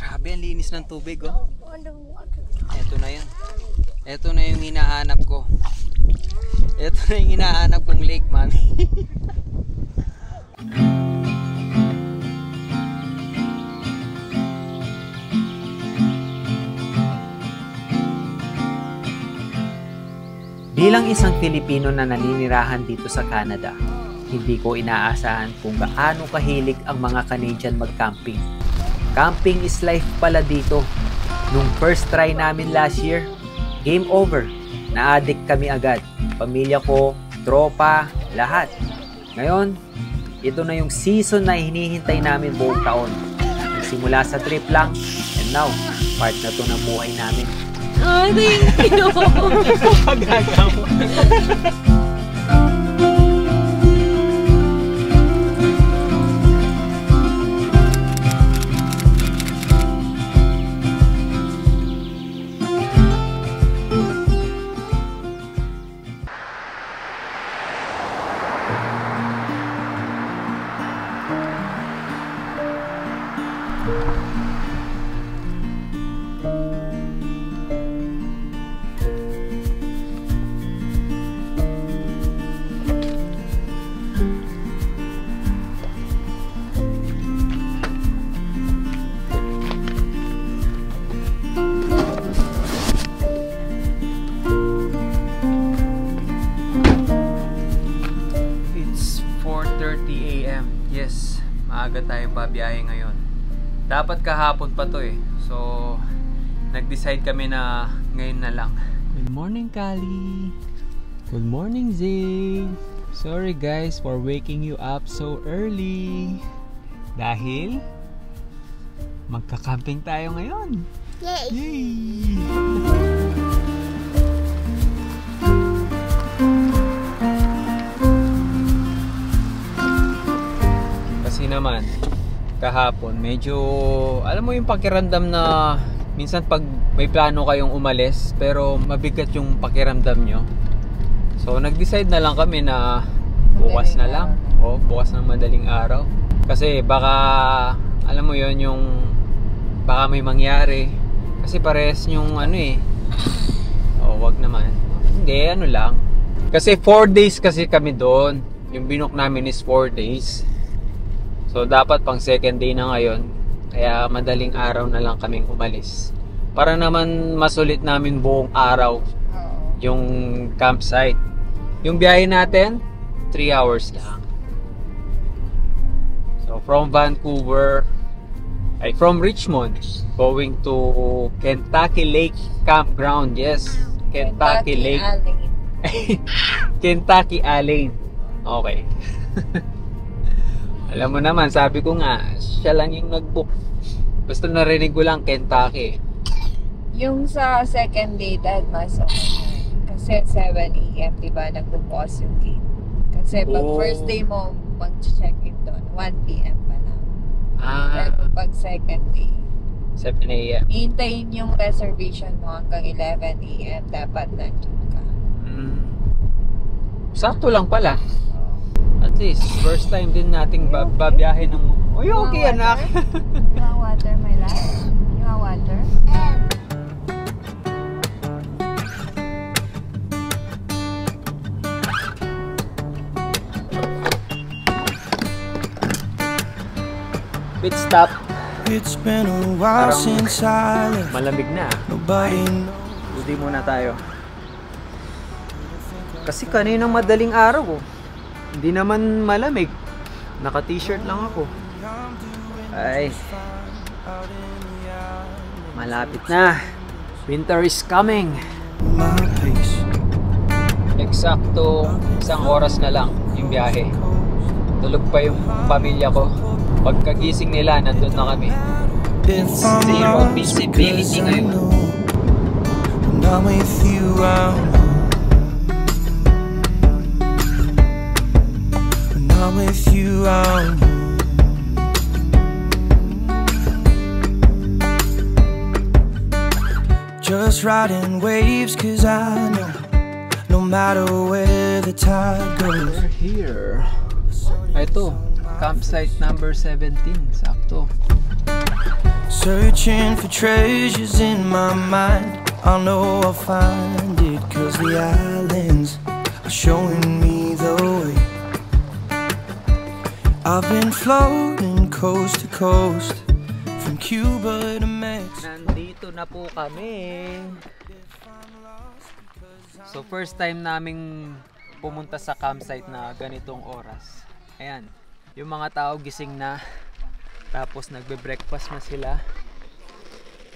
Grabe, ang linis ng tubig, oh. Ito na yun. Ito na yung hinahanap ko. Ito na yung hinahanap kong lake, mami. Bilang isang Pilipino na naninirahan dito sa Canada, hindi ko inaasahan kung gaano kahilig ang mga Canadian mag-camping. Camping is life pala dito. Nung first try namin last year, game over. Na-addict kami agad. Pamilya ko, tropa, lahat. Ngayon, ito na yung season na hinihintay namin buong taon. Simula sa trip lang, and now, part na to ng buhay namin. Oh, thank you! Pagagawa. Yes, maaga tayo babiyahe ngayon. Dapat kahapon pa to eh. So, nag-decide kami na ngayon na lang. Good morning, Kali. Good morning, Zay. Sorry guys for waking you up so early. Dahil magka-camping tayo ngayon. Yay! Yay! Kasi naman kahapon medyo alam mo yung pakiramdam na minsan pag may plano kayong umalis pero mabigat yung pakiramdam nyo, so nag-decide na lang kami na bukas na lang, o bukas ng madaling araw, kasi baka alam mo yon yung baka may mangyari kasi pares yung ano eh, o wag naman, hindi ano lang kasi 4 days kasi kami doon, yung binook namin is 4 days. So dapat pang second day na ngayon, kaya madaling araw na lang kaming umalis. Para naman masulit namin buong araw yung campsite. Yung biyahe natin, 3 hours lang. So from Vancouver, from Richmond, going to Kentucky Lake Campground. Yes, Kentucky Lake. Kentucky Alane. Okay. Alam mo naman, sabi ko nga, siya lang yung nag-book. Basta narinig ko lang Kentucky. Yung sa second day, dahil mas okay. Kasi 7 AM, diba, nagbubukas yung gate. Kasi pag first day mo, mag-check-in doon, 1 PM pa lang. Pero pag second day, 7 AM. hintayin yung reservation mo hanggang 11 AM, dapat nandun ka. Sakto lang pala. At least, first time din nating babiyahe ng... Uy, okay anak! You want water, my love? You want water? Pit stop. It's been a while since I left. Malamig na. Nobody knows. Hindi muna tayo. Kasi kaninang madaling araw, oh. Hindi naman malamig. Naka-t-shirt lang ako. Ay. Malapit na. Winter is coming. My pace. Eksakto 1 oras na lang yung biyahe. Tulog pa yung pamilya ko. Pagkagising nila, nandun na kami. Zero visibility ngayon. When I'm with you, I'm with you, just riding waves, cause I know no matter where the tide goes. We're here. Ito, campsite number 17, sakto. Searching for treasures in my mind. I'll know I'll find it, 'cause the islands are showing me the way. I've been floating coast to coast, from Cuba to Mexico. Nandito na po kami. So first time naming pumunta sa campsite na ganitong oras. Ayan, yung mga tao gising na. Tapos nagbe-breakfast na sila.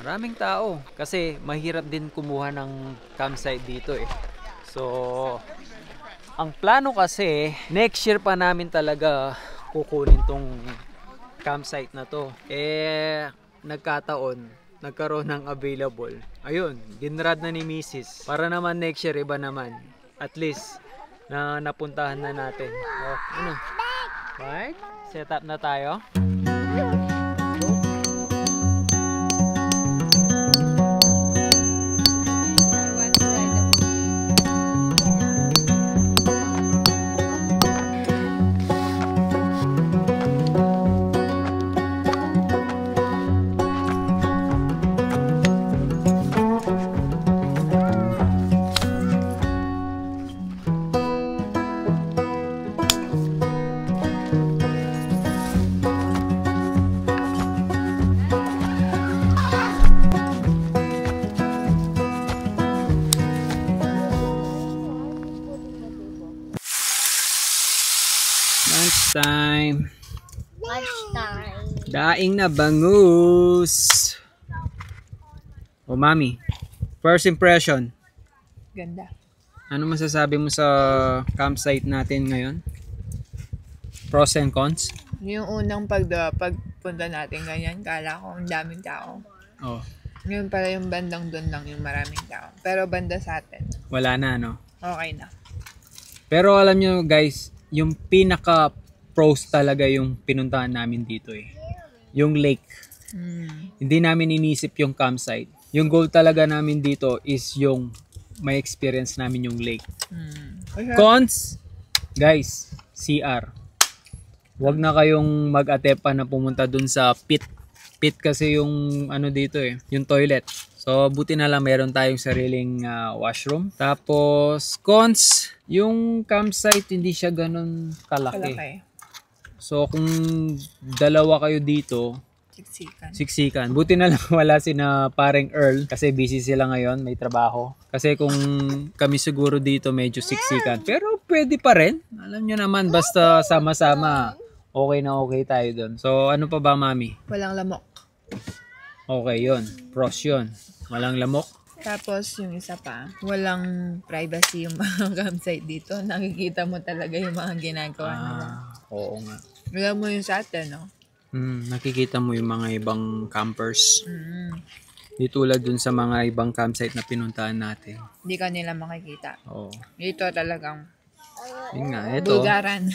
Maraming tao kasi mahirap din kumuha ng campsite dito eh. So ang plano kasi next year pa namin talaga kukunin tong campsite na to. Nagkaroon ng available. Ayun, ginrad na ni Mrs. Para naman next year iba naman. At least na napuntahan na natin. Oh, ano? Right? Set up na tayo. Lunchtime. Daing na bangus. O mami, first impression. Ganda. Ano masasabi mo sa campsite natin ngayon? Pros and cons? Yung unang pagpunta natin ganyan, kala ko ang daming tao. Oh, Ngayon pala yung bandang doon lang yung maraming tao. Pero banda sa atin, wala na no. okay na. Pero alam nyo guys, yung pinaka pros talaga yung pinuntahan namin dito eh. Yung lake. Hindi namin inisip yung campsite. Yung goal talaga namin dito is yung may experience namin yung lake. Cons, guys, CR. Huwag na kayong mag-attempt pa na pumunta dun sa pit. Pit kasi yung ano dito eh, yung toilet. So buti na lang meron tayong sariling washroom. Tapos cons, yung campsite hindi siya ganun kalaki. So kung dalawa kayo dito, siksikan. Buti na lang wala sina paring Earl kasi busy sila ngayon, may trabaho. Kasi kung kami siguro dito medyo siksikan. Pero pwede pa rin. Alam nyo naman, basta sama-sama, okay na okay tayo doon. So ano pa ba mami? Walang lamok. Okay yun. Pros yun. Walang lamok. Tapos yung isa pa, walang privacy yung mga campsite dito. Nakikita mo talaga yung mga ginagawa nila. Oo nga. Alam mo yung sa atin, no? Nakikita mo yung mga ibang campers. Di tulad dun sa mga ibang campsite na pinuntahan natin. Hindi ka nila makikita. Oo. Dito talagang Yun nga, eto. bulgaran.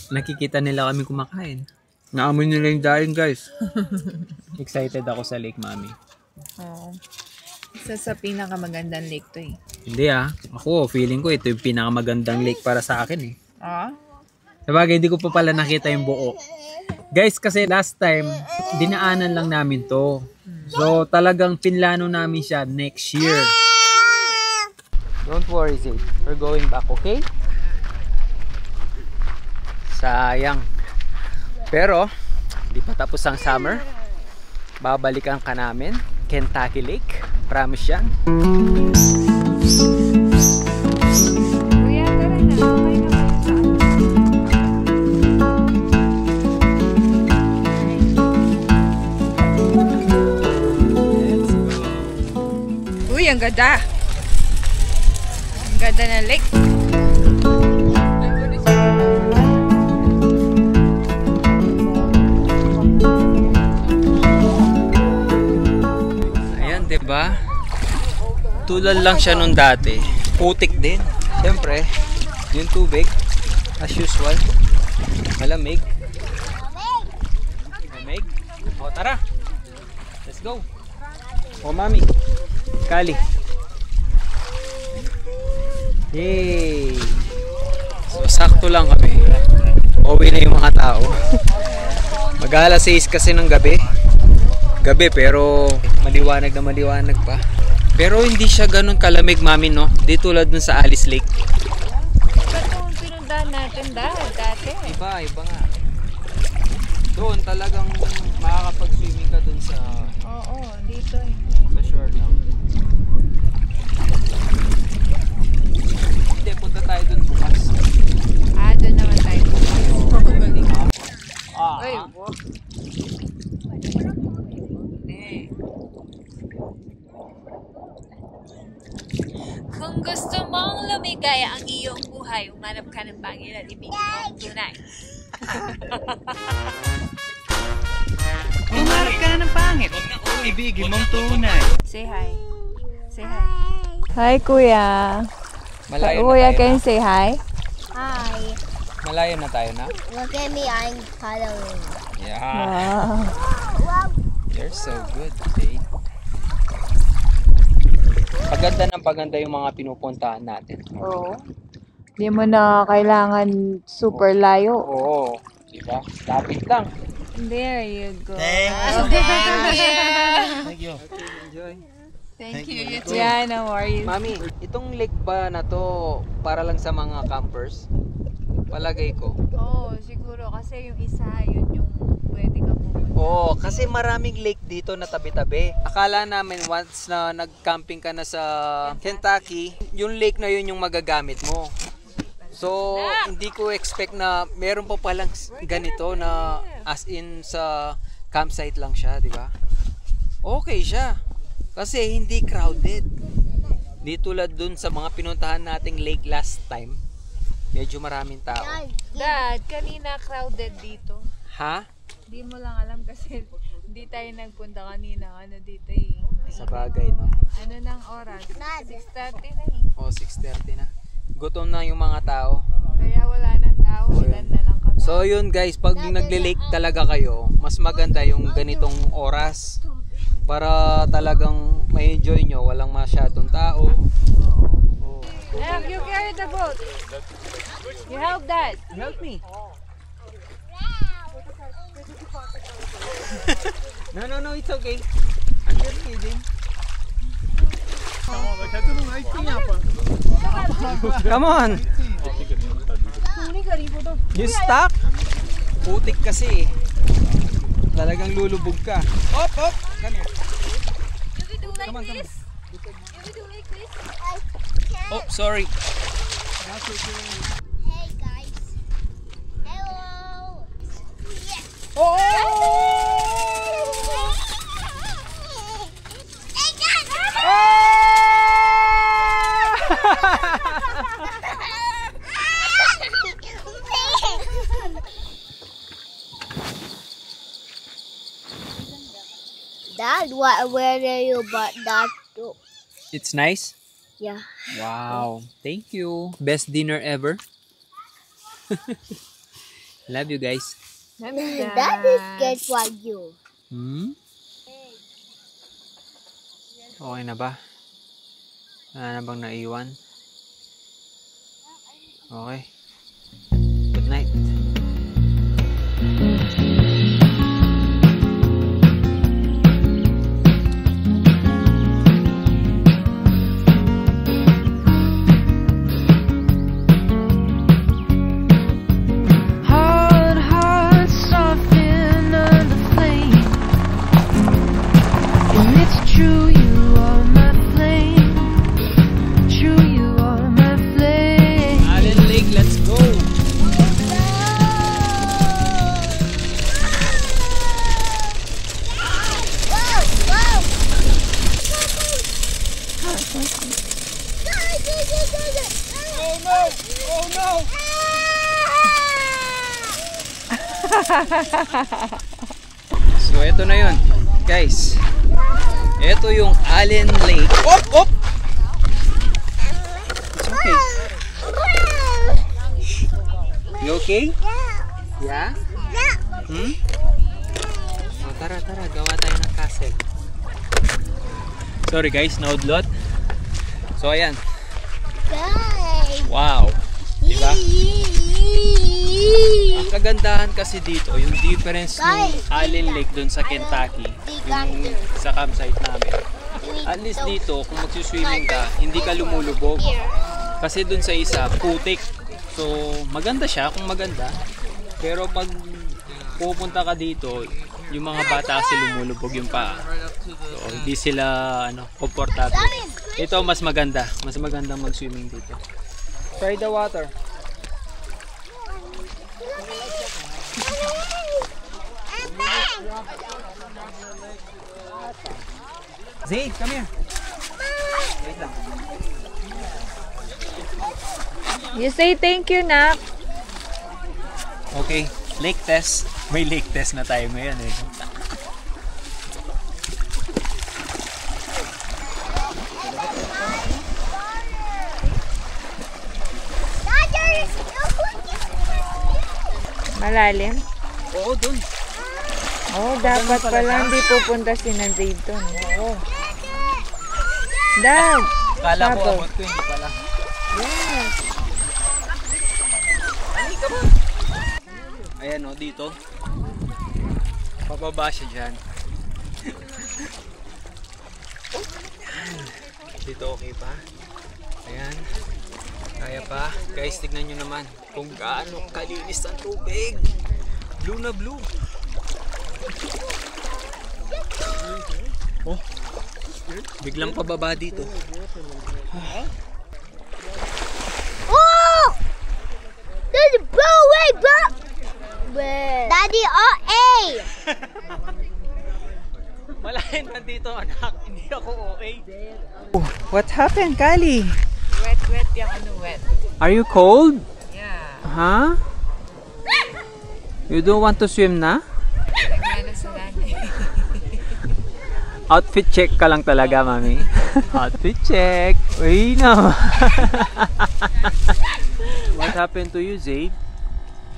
Nakikita nila kami kumakain. Naamoy nila yung daing guys. Excited ako sa lake, mami. Oo. Isa sa pinakamagandang lake to eh. Hindi ako feeling ko ito yung pinakamagandang lake para sa akin eh. Sabagay, hindi ko pa pala nakita yung buo. Guys, kasi last time, dinaanan lang namin to. So, talagang pinlano namin siya next year. Don't worry, Zay. We're going back, okay? Sayang. Pero, di pa tapos ang summer. Babalikan ka namin. Kentucky Lake. Promise yan. Kuya, tara na. Okay na pala sa atin. Uy, ang ganda. Ang ganda ng lake. Ayan, diba? Tulad lang siya nung dati. Putik din. Siyempre, yung tubig, as usual, malamig. Malamig? O, tara. Let's go. O, mami. Kali. Yay! So, sakto lang kami. Uwi na yung mga tao. Mag-alas 6 kasi ng gabi. gabi pero maliwanag na maliwanag pa. Pero hindi siya ganun kalamig, mami, no? Di tulad dun sa Alice Lake. Iba itong pinundahan natin dati. Iba nga. Doon talagang makakapag-swimming ka dun sa... Oo, dito eh. Sa shore lang. Hindi, punta tayo dun bukas. Doon naman tayo. Ay, wow. Kung gusto mong lumigaya ang iyong buhay, umanap ka ng Panginoon at ibigay mo tunay. Umarap ka ng pangit. Ibigin mong tunay. Say hi. Say hi. Hi, Kuya. Malayo Kuya, na tayo can you na. say hi? Hi. Malayo na tayo na. Look at me, I'm following. Yeah. Wow. You're so good, Jay. Paganda yung mga pinupuntahan natin. Oo. Hindi mo na kailangan super layo. Oo. Diba? Lapit lang. There you go. Thank you. Enjoy. Thank you. Yeah, no worries. Mami, itong lake ba na to para lang sa mga campers? Palagay ko. Oo, siguro kasi yung isa, yun yung pwede ka pumunta. Oo, kasi maraming lake dito na tabi-tabi. Akala namin once na nag-camping ka na sa Kentucky, yung lake na yun yung magagamit mo. So, hindi ko expect na meron pa palang ganito na as in sa campsite lang siya, di ba? Okay siya. Kasi hindi crowded. Di tulad dun sa mga pinuntahan nating lake last time. Medyo maraming tao. Dad, kanina crowded dito. Ha? Hindi mo lang alam kasi hindi tayo nagpunta kanina. Ano dito eh. Sa bagay, no? Ano ng oras? 6:30 na eh. O, 6:30 na. Gutom na yung mga tao. Kaya wala nang tao. Ilan na lang kami. So yun guys, pag nagle-lake talaga kayo, mas maganda yung ganitong oras para talagang ma-enjoy nyo, walang masyadong tao. Oh. Now, you carry the boat. You help Dad. Help me. No, it's okay. I'm just kidding. Come on. You stuck? Putik kasi. Talagang lulubog ka. Op! Come here. You will do like Come on. this? You will do like this? Oh, sorry. Hey guys. Hello. Yes. Oh! Dad, where are you bought that to? It's nice. Yeah. Wow. Thank you. Best dinner ever. Love you guys. That is good for you. Okay na ba? Wala na bang naiwan? Okay. Good night. So ito na yun guys, ito yung Allen Lake. Op! It's okay. You okay? Yeah? So tara, gawa tayo ng castle. Sorry guys, naudlot. So ayan. Guys. Wow, diba? Ang kagandahan kasi dito, yung difference ng Allen Lake doon sa Kentucky, yung sa campsite namin. At least dito, kung magsuswimming ka, hindi ka lumulubog. Kasi doon sa isa, putik. So, maganda siya kung maganda. Pero pag pupunta ka dito, yung mga bata kasi lumulubog yung paa. So, hindi sila komportable. Ito mas maganda. Mas maganda mag-swimming dito. Try the water. Zayd, come here. Wait lang. You say thank you, Nak. Okay, lake test. May lake test na tayo ngayon eh. Malalim? Oo, dun. Oh, dapat pala hindi pupunta si Zayd doon. Oo. Dad! Kala ko Papa. abot ko, hindi pala. Yes! Ayan o, dito. Pababa siya dyan. Dito okay pa. Ayan. Kaya pa. Guys, tignan nyo naman kung gaano kalinis ang tubig. Blue na blue. Oh. Biglang pababa dito. Oh! There's a blue way, bro! Daddy, OA! Malayan na dito, anak. Hindi ako okay. What happened, Kali? Wet yung wet. Are you cold? Yeah. Huh? You don't want to swim na? Nagmana sa lani. Outfit check ka lang talaga, mami. Outfit check. Uy, no. What happened to you, Zayd?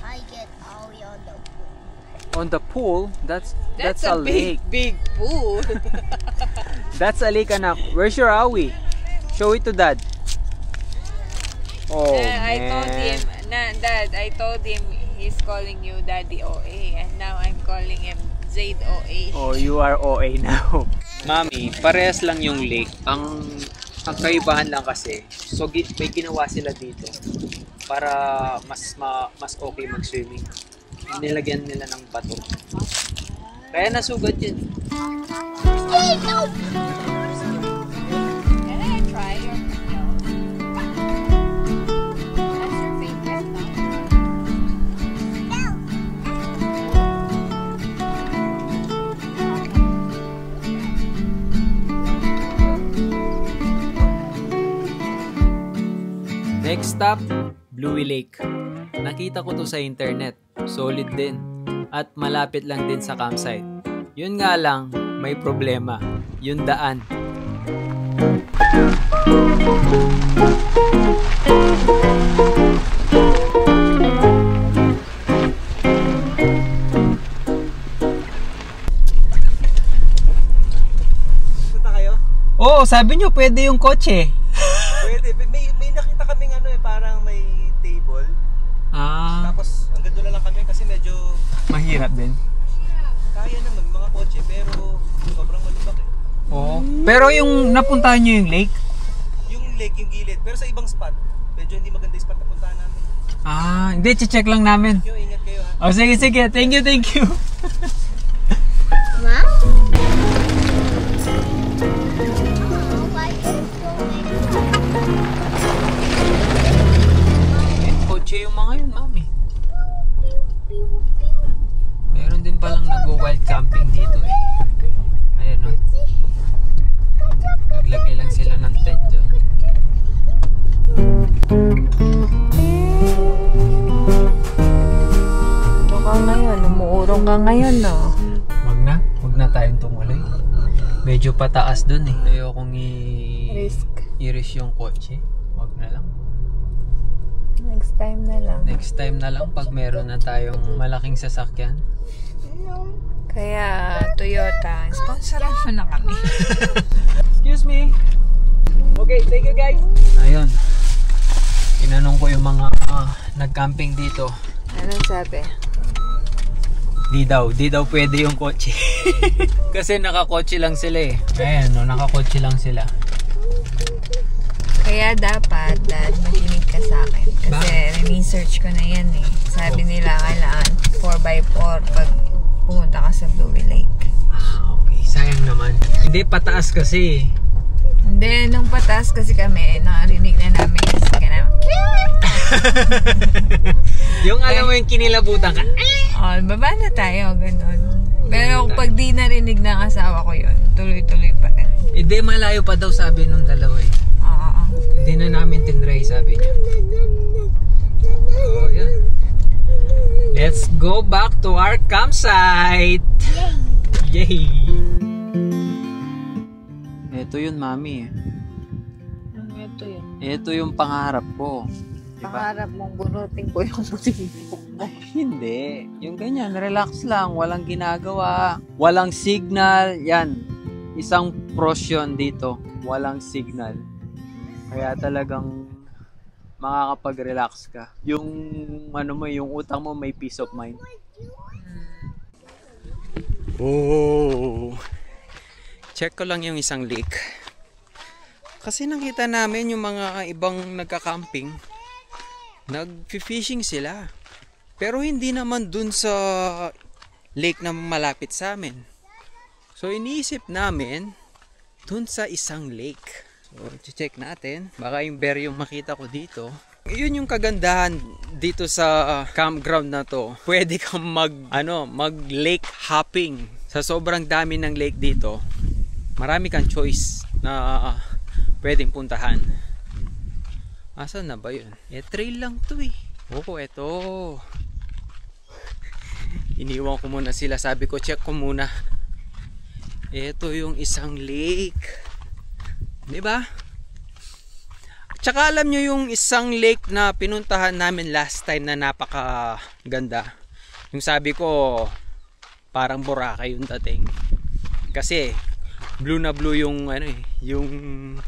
I get Ollie on the pool. On the pool? That's a lake. Big pool. That's a lake, anak. Where's your awi? Show it to Dad. Oh, I told man. him, Dad, I told him he's calling you Daddy OA, and now I'm calling him Zayd OA. Oh, you are OA now. Mami, parehas lang yung lake. Ang kaibahan lang kasi, so may ginawa sila dito para mas okay mag-swimming. Nilagyan nila ng bato. Kaya nasugat yun. Can I try your That's your favorite, no? Next stop, Bluey Lake. Nakita ko to sa internet. Solid din. At malapit lang din sa campsite. Yun nga lang, may problema. Yung daan. Punta kayo? Oo, sabi nyo pwede yung kotse. Pwede. May nakita kaming parang may table. Tapos hanggang doon na lang kami kasi medyo Mahirap din. kaya naman mga kotse pero sobrang malubak eh. Oo. Pero yung napuntahan nyo yung lake? Yung lake, yung gilid. Pero sa ibang spot, medyo hindi maganda yung spot na puntahan namin. Hindi, check lang namin. Yung ingat kayo ha. Oh, sige, sige. Thank you, thank you. Ma? Oh, why is it so Kotse yung mga yun, mami. Meron din palang nag-wild camping dito eh. Ayan o. Naglagay lang sila ng tent dyan. Baka ngayon, umuurong ka ngayon, no? Huwag na tayong tumuloy. Medyo pataas dun eh. Ayokong i-risk yung kotse. Huwag na lang. Next time na lang. Next time na lang pag meron na tayong malaking sasakyan. Kaya, Toyota, sponsoran mo na kami. Excuse me. Okay, thank you guys. Ayun. Tinanong ko yung mga nag-camping dito. Anong sabi? Di daw pwede yung kotse. Kasi nakakotse lang sila eh. Ayan, no, nakakotse lang sila. Kaya dapat, Dad, makinig ka sa akin. Kasi research ko na yan eh. Sabi nila kailangan 4x4 pag pumunta ka sa Bluey Lake. Okay, sayang naman. Hindi, pataas kasi. Hindi, nung pataas kasi kami, nakarinig na namin kasi ka na. Yung alam mo yung kinilabutan ka. Oh, baba na tayo, ganun. Pero pag di narinig ng asawa ko yun, tuloy-tuloy pa rin. Hindi, malayo pa daw sabi nung dalawa eh. Oo. Hindi na namin tinry, sabi niya. Oh, yan. Let's go back to our campsite! Yay! Ito yun, Mami. Ito yun. Ito yung pangarap ko. Diba? Pangarap mong bunutin ko yung musibok mo. Hindi. Yung ganyan, relax lang. Walang ginagawa. Walang signal. Yan. Isang pros yun dito. Walang signal. Kaya talagang makakapag-relax ka. Yung ano mo, yung utang mo may peace of mind. Oh. Check ko lang yung isang lake. Kasi nakita namin yung mga ibang nagka-camping. Nag-fishing sila. Pero hindi naman dun sa lake na malapit sa amin. So iniisip namin dun sa isang lake. So check natin. Baka yung bear yung makita ko dito. Yun yung kagandahan dito sa campground na to. Pwede kang mag lake hopping. Sa sobrang dami ng lake dito, marami kang choice na pwedeng puntahan. Asan na ba yun? Trail lang to eh. Oo, eto. Iniwan ko muna sila. Sabi ko, check ko muna. Ito yung isang lake. Diba? Tsaka alam nyo yung isang lake na pinuntahan namin last time na napaka ganda. Yung sabi ko, parang Boracay yung dating. Kasi blue na blue yung yung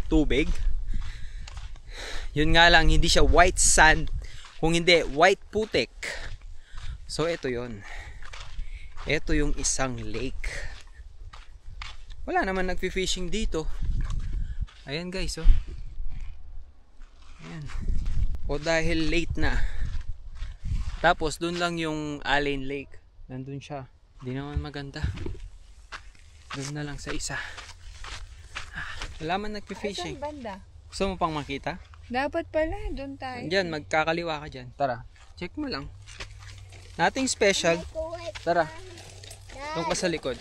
tubig. Yun nga lang, hindi siya white sand, kung hindi white putik. So ito yun. Ito yung isang lake. Wala naman nagfi-fishing dito. Ayan guys, oh. Ayan. O dahil late na. Tapos dun lang yung Allen Lake. Nandun siya. Hindi naman maganda. Doon na lang sa isa. Wala man nagpi-fishing. Saan banda? Gusto mo pang makita? Dapat pala, doon tayo. Diyan, magkakaliwa ka dyan. Tara, check mo lang. Nothing special. Tara. Doon ka sa likod.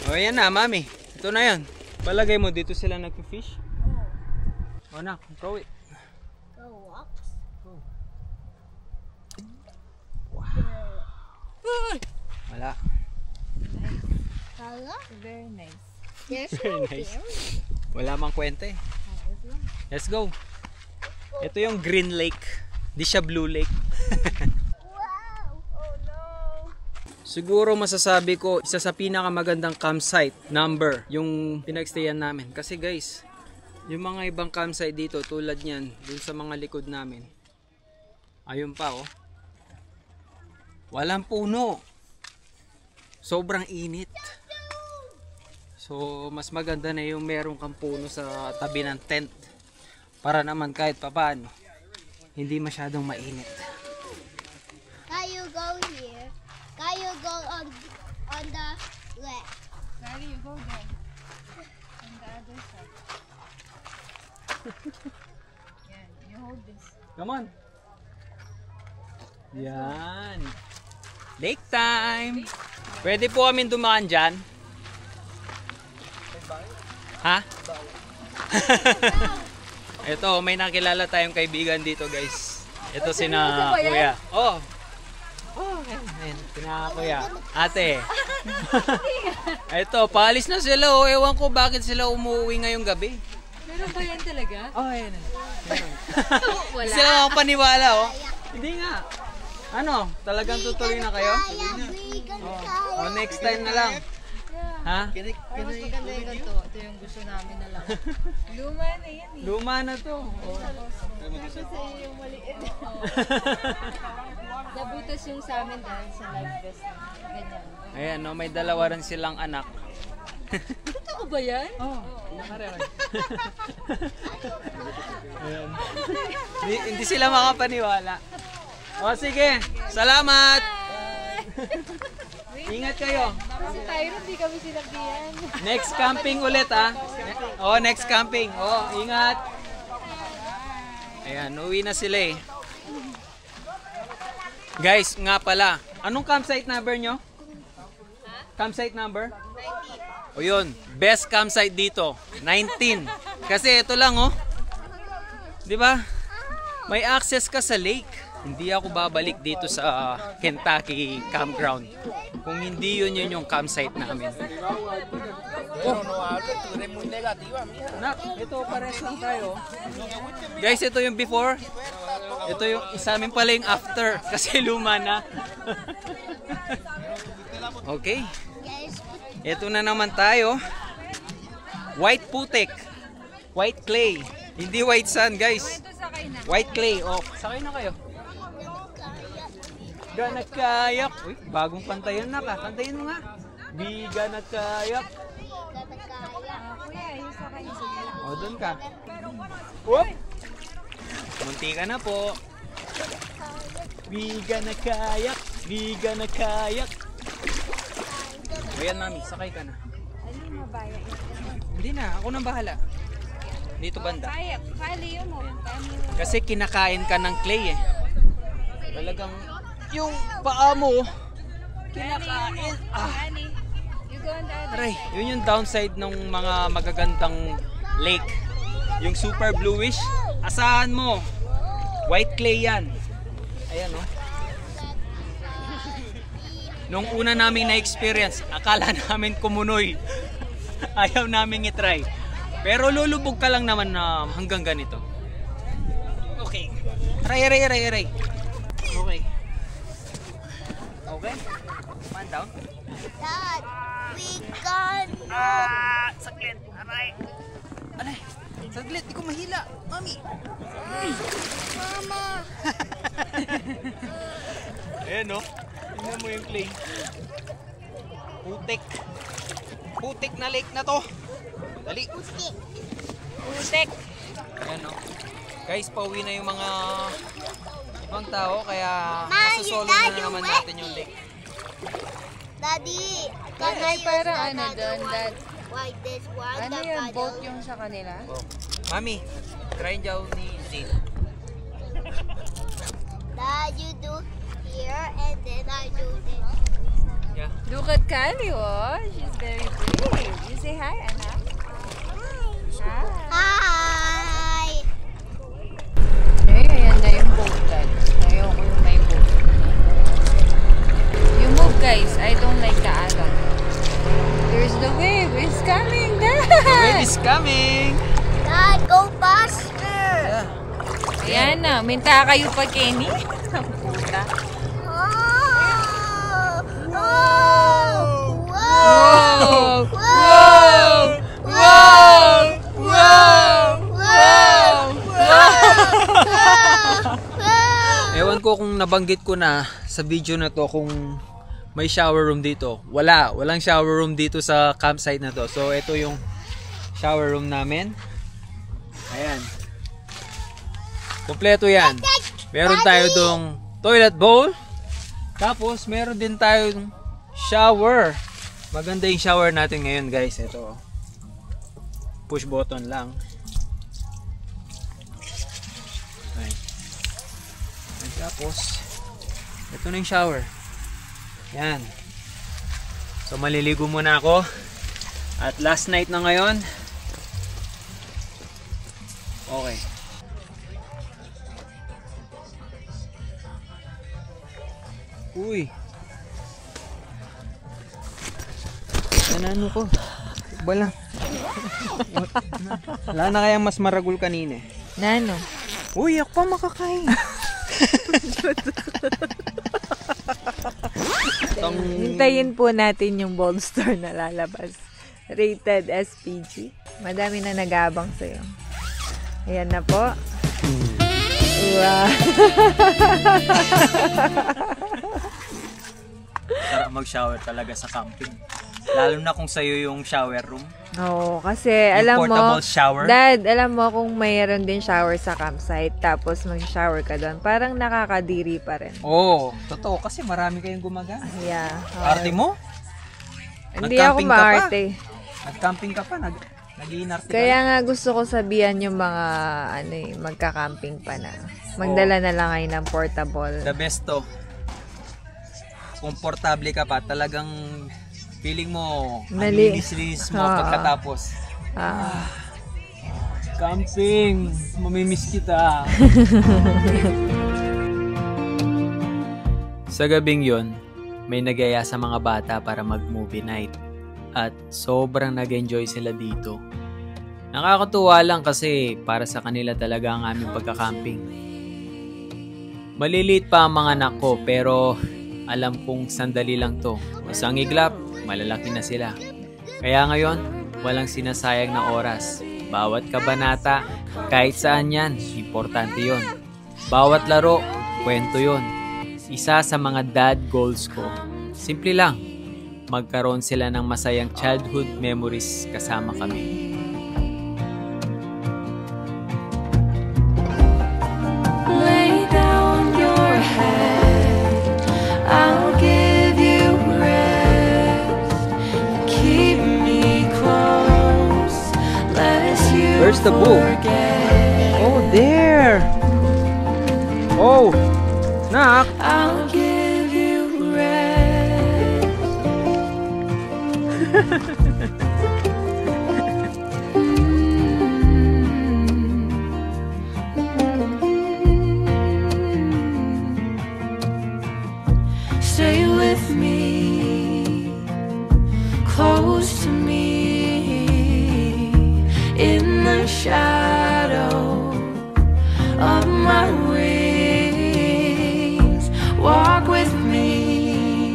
O yan na, Mami. Ito na yan. Palagay mo dito sila nagpi-fish? O na, throw it. Wow. Wala. Very nice. Very nice. Wala mang kwenta eh. Let's go. Ito yung Green Lake. Di siya Blue Lake. Oh no. Siguro masasabi ko, isa sa pinakamagandang campsite number yung pinagstayan namin. Kasi guys, yung mga ibang campsite dito tulad niyan, dun sa mga likod namin. Ayun pa oh. Walang puno. Sobrang init. So, mas maganda na yung meron kang puno sa tabi ng tent. Para naman kahit papaano, hindi masyadong mainit. Can you go here? Can you go on the left? Daddy, you go there. On the other side. Yan, you hold this. Come on. Yan. Lake time. Pwede po kami dumaan dyan. Ha? Ito, may nakilala tayong kaibigan dito, guys. Ito sina Kuya. Oh. Oh, ayan. Sina Kuya. Ate. Ito, paalis na sila. Oh. Ewan ko bakit sila umuwi ngayong gabi. Meron ba yan talaga? Oh, ayan. Wala. Sila ako paniwala, oh. Hindi nga. Ano? Talagang tutuloy na kayo? Oh, next time na lang. Ha? Mas maganda yung ganito. Ito yung gusto namin na lang. Luma na yan eh. Luma na to. Oh. Kasi yung maliit. Nabutas yung sa amin dahil sa live vest. Ganyan. Ayan, no, may dalawa rin silang anak. Totoo ba yan? Oo, nakarewan. Ayan. Hindi sila makapaniwala. O sige, salamat! Ingat kayo. Kasi tayo hindi kami sinabihan. Next camping ulit Oh, next camping. Oh, ingat. Ayan, uwi na sila eh. Guys, nga pala. Anong campsite number nyo? Campsite number? 19. O yun, best campsite dito. 19. Kasi ito lang oh. 'Di ba? May access ka sa lake. Hindi ako babalik dito sa Kentucky campground. Kung hindi yun yung campsite namin. Oh. Nak, ito pares lang tayo. Guys, ito yung before. Ito yung isa amin pala yung after. Kasi luma na. Okay. Ito na naman tayo. White putik. White clay. Hindi white sand, guys. White clay. Oh, sakay na kayo. Gana kayak. Uy, bagong pantayan na ka. Pantayin mo nga. Biga na kayak. Kuya, yung sakay. O, doon ka. Whoop! Munti ka na po. Biga na kayak. Biga na kayak. Ayan, mami. Sakay ka na. Ano mabaya? Hindi na. Ako nang bahala. Dito banda. Kaya, kali yun mo. Kasi kinakain ka ng clay eh. Talagang yung paa mo kinakain. You go on the other. Aray, yun yung downside ng mga magagandang lake. Yung super bluish. Asahan mo. White clay yan. Ayan oh. Nung una namin na-experience, akala namin kumunoy. Ayaw namin i-try. Pero lulubog ka lang naman na hanggang ganito. Okay. Aray. Okay. Okay. Man down. Dad, we can. Saglit. Aray. Aray. Saglit, di ko mahila. Mami. Mama. Ayan no. Tingnan mo yung clay. Putik na lake na to. Dali. Putek. Ayan no. Guys, pauwi na yung mga ibang tao kaya Ma, masasolo you na got naman your natin yung lake. Daddy, May parang ano doon, Dad. Like this one, Ano the yun, boat paddle. yung sa kanila? Oh. Mami, try daw ni Zane. Dad, you do here and then I do this. Yeah. Look at Kali, oh. She's very brave. You say hi, anak. Hi. Hi. Ayan na yung boat, Dad. Ayoko yung may boat. You move, guys. I don't like the alon. There's the wave. It's coming, Dad. The wave is coming! Dad, go faster. Yeah. Ayan na. Minta kayo pa, Kenny. Ang puta. Oh. Wow! Wow. Wow! Ewan ko kung nabanggit ko na sa video na to kung may shower room dito. Walang shower room dito sa campsite na to. So ito yung shower room namin. Ayan. Kompleto yan. Meron tayo dong toilet bowl. Tapos meron din tayong shower. Maganda yung shower natin ngayon, guys. Ito. Push button lang. Ayan. Tapos ito na yung shower. Yan. So maliligo muna ako. At last night na ngayon. Okay. Uy. Ano ko? Bala. Wala na kayang mas maragul kanina. Nano? Uy, ako pa makakain. Hintayin po natin yung Bold Store na lalabas. Rated SPG. Madami na nag-aabang sa'yo. Ayan na po. Wow. Sarap mag-shower talaga sa camping. Lalo na kung sa'yo yung shower room. Oo, kasi alam mo, portable shower. Dad, alam mo kung mayroon din shower sa campsite, tapos mag-shower ka doon, parang nakakadiri pa rin. Oo, totoo. Kasi marami kayong gumagana. Yeah. Arte mo? Hindi ako Nag-camping ka pa? maarte. Nag-camping ka pa? Nag-iinarte ka? Kaya nga gusto ko sabihan yung mga magka-camping pa na. Magdala na lang kayo ng portable. The best to. Komportable ka pa, talagang feeling mo, ang linis-linis mo pagkatapos. Camping, mamimiss kita. Sa gabing yon, may nagaya sa mga bata para mag-movie night. At sobrang nag-enjoy sila dito. Nakakatuwa lang kasi para sa kanila talaga ang aming pagka-camping. Maliliit pa ang mga anak ko pero alam kong sandali lang to. Isang iglap, malalaki na sila. Kaya ngayon, walang sinasayang na oras. Bawat kabanata, kahit saan yan, importante yon. Bawat laro, kwento yon. Isa sa mga dad goals ko. Simple lang, magkaroon sila ng masayang childhood memories kasama kami. Where's the book? Oh, there! Oh! Nak! I'll give you rest. Stay with me, close to me. In the shadow of my wings, walk with me,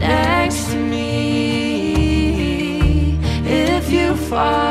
next to me. If you fall